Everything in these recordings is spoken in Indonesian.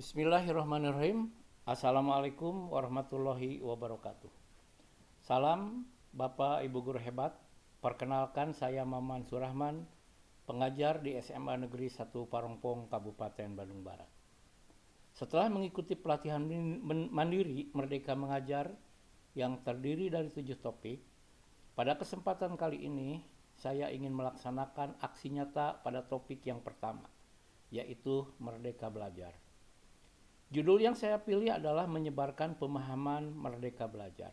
Bismillahirrahmanirrahim. Assalamualaikum warahmatullahi wabarakatuh. Salam Bapak Ibu Guru hebat. Perkenalkan saya Maman Surahman, pengajar di SMA Negeri 1 Parongpong, Kabupaten Bandung Barat. Setelah mengikuti pelatihan mandiri Merdeka Mengajar yang terdiri dari 7 topik, pada kesempatan kali ini saya ingin melaksanakan aksi nyata pada topik yang pertama, yaitu Merdeka Belajar. Judul yang saya pilih adalah menyebarkan pemahaman Merdeka Belajar.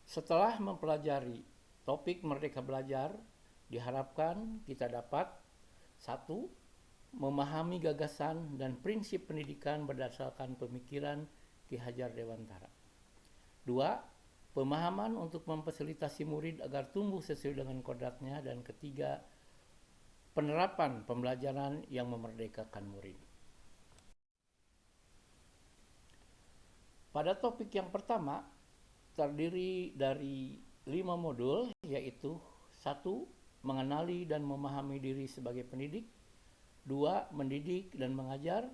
Setelah mempelajari topik Merdeka Belajar, diharapkan kita dapat 1. Memahami gagasan dan prinsip pendidikan berdasarkan pemikiran Ki Hajar Dewantara. 2. Pemahaman untuk memfasilitasi murid agar tumbuh sesuai dengan kodratnya. Dan ketiga, penerapan pembelajaran yang memerdekakan murid. Pada topik yang pertama, terdiri dari 5 modul, yaitu 1. Mengenali dan memahami diri sebagai pendidik. 2. Mendidik dan mengajar.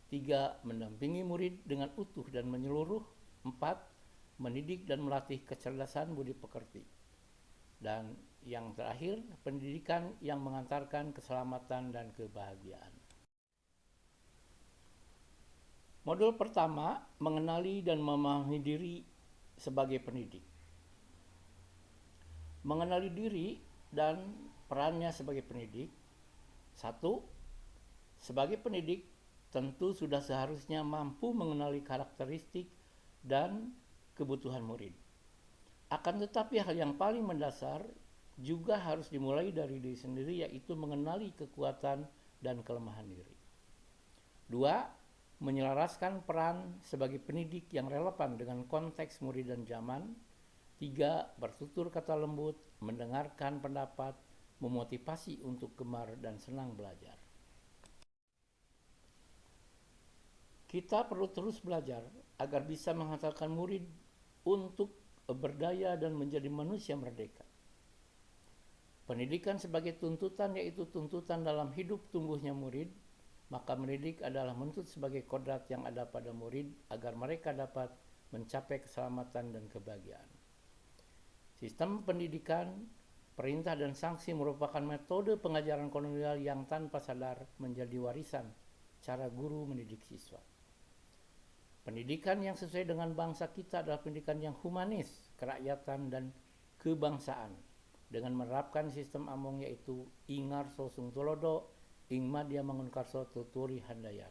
3. Mendampingi murid dengan utuh dan menyeluruh. 4. Mendidik dan melatih kecerdasan budi pekerti. Dan yang terakhir, pendidikan yang mengantarkan keselamatan dan kebahagiaan. Modul pertama, mengenali dan memahami diri sebagai pendidik. Mengenali diri dan perannya sebagai pendidik. 1. Sebagai pendidik, tentu sudah seharusnya mampu mengenali karakteristik dan kebutuhan murid. Akan tetapi hal yang paling mendasar juga harus dimulai dari diri sendiri, yaitu mengenali kekuatan dan kelemahan diri. 2. Menyelaraskan peran sebagai pendidik yang relevan dengan konteks murid dan zaman. 3. Bertutur kata lembut, mendengarkan pendapat, memotivasi untuk gemar dan senang belajar. Kita perlu terus belajar agar bisa menghantarkan murid untuk berdaya dan menjadi manusia merdeka. Pendidikan sebagai tuntutan, yaitu tuntutan dalam hidup tumbuhnya murid, maka mendidik adalah menuntut sebagai kodrat yang ada pada murid agar mereka dapat mencapai keselamatan dan kebahagiaan. Sistem pendidikan, perintah dan sanksi merupakan metode pengajaran kolonial yang tanpa sadar menjadi warisan cara guru mendidik siswa. Pendidikan yang sesuai dengan bangsa kita adalah pendidikan yang humanis, kerakyatan, dan kebangsaan dengan menerapkan sistem among, yaitu Ingarso Sung Tulodo, Ingmadya Mangunkarso Tuturi Handayan.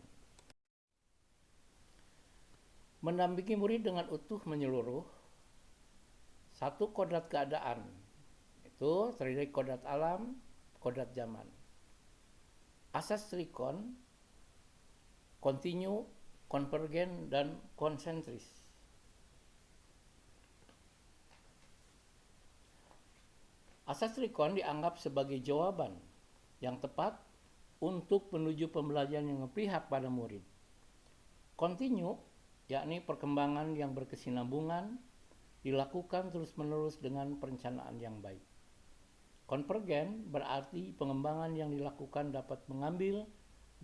Mendampingi murid dengan utuh menyeluruh. 1. Kodrat keadaan, itu terdiri dari kodrat alam, kodrat zaman. Asas trikon, kontinu, konvergen, dan konsentris. Asas trikon dianggap sebagai jawaban yang tepat untuk menuju pembelajaran yang memihak pada murid. Kontinu, yakni perkembangan yang berkesinambungan, dilakukan terus-menerus dengan perencanaan yang baik. Konvergen berarti pengembangan yang dilakukan dapat mengambil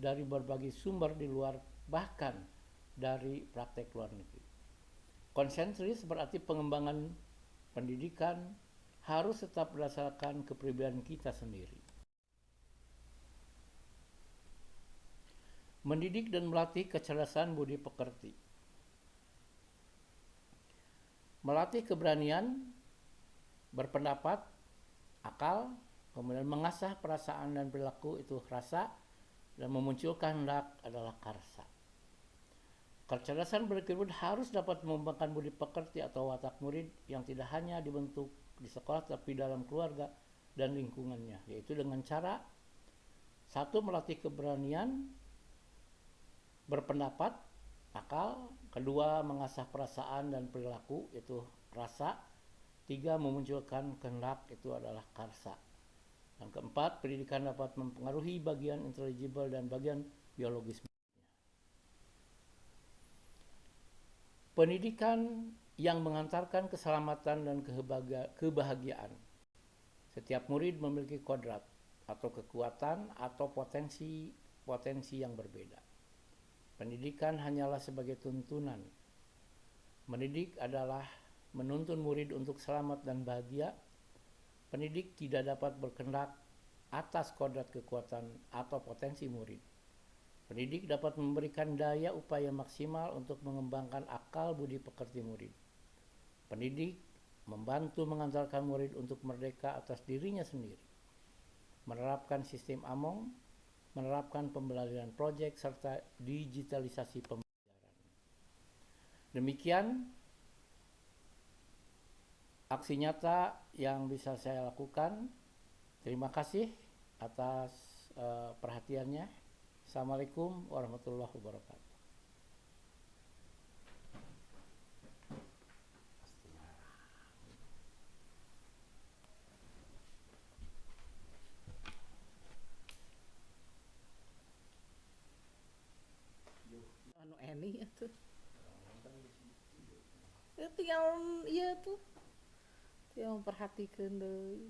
dari berbagai sumber di luar, bahkan dari praktek luar negeri. Konsentris berarti pengembangan pendidikan harus tetap berdasarkan kepribadian kita sendiri. Mendidik dan melatih kecerdasan budi pekerti. Melatih keberanian berpendapat, akal, kemudian mengasah perasaan dan perilaku, itu rasa, dan memunculkan hendak adalah karsa. Kecerdasan berkepribadian harus dapat mengembangkan budi pekerti atau watak murid yang tidak hanya dibentuk di sekolah tapi dalam keluarga dan lingkungannya, yaitu dengan cara 1. Melatih keberanian berpendapat, akal. 2. Mengasah perasaan dan perilaku, itu rasa. 3. Memunculkan kehendak, itu adalah karsa. Dan 4. Pendidikan dapat mempengaruhi bagian intelligible dan bagian biologis. Pendidikan yang mengantarkan keselamatan dan kebahagiaan. Setiap murid memiliki kodrat. atau kekuatan atau potensi yang berbeda. Pendidikan hanyalah sebagai tuntunan. Mendidik adalah menuntun murid untuk selamat dan bahagia. Pendidik tidak dapat berkehendak atas kodrat kekuatan atau potensi murid. Pendidik dapat memberikan daya upaya maksimal untuk mengembangkan akal budi pekerti murid. Pendidik membantu mengantarkan murid untuk merdeka atas dirinya sendiri, menerapkan sistem AMONG, menerapkan pembelajaran proyek, serta digitalisasi pembelajaran. Demikian aksi nyata yang bisa saya lakukan. Terima kasih atas perhatiannya. Assalamualaikum warahmatullahi wabarakatuh. Anu Eni itu tinggal iya tuh tinggal memperhatikan deh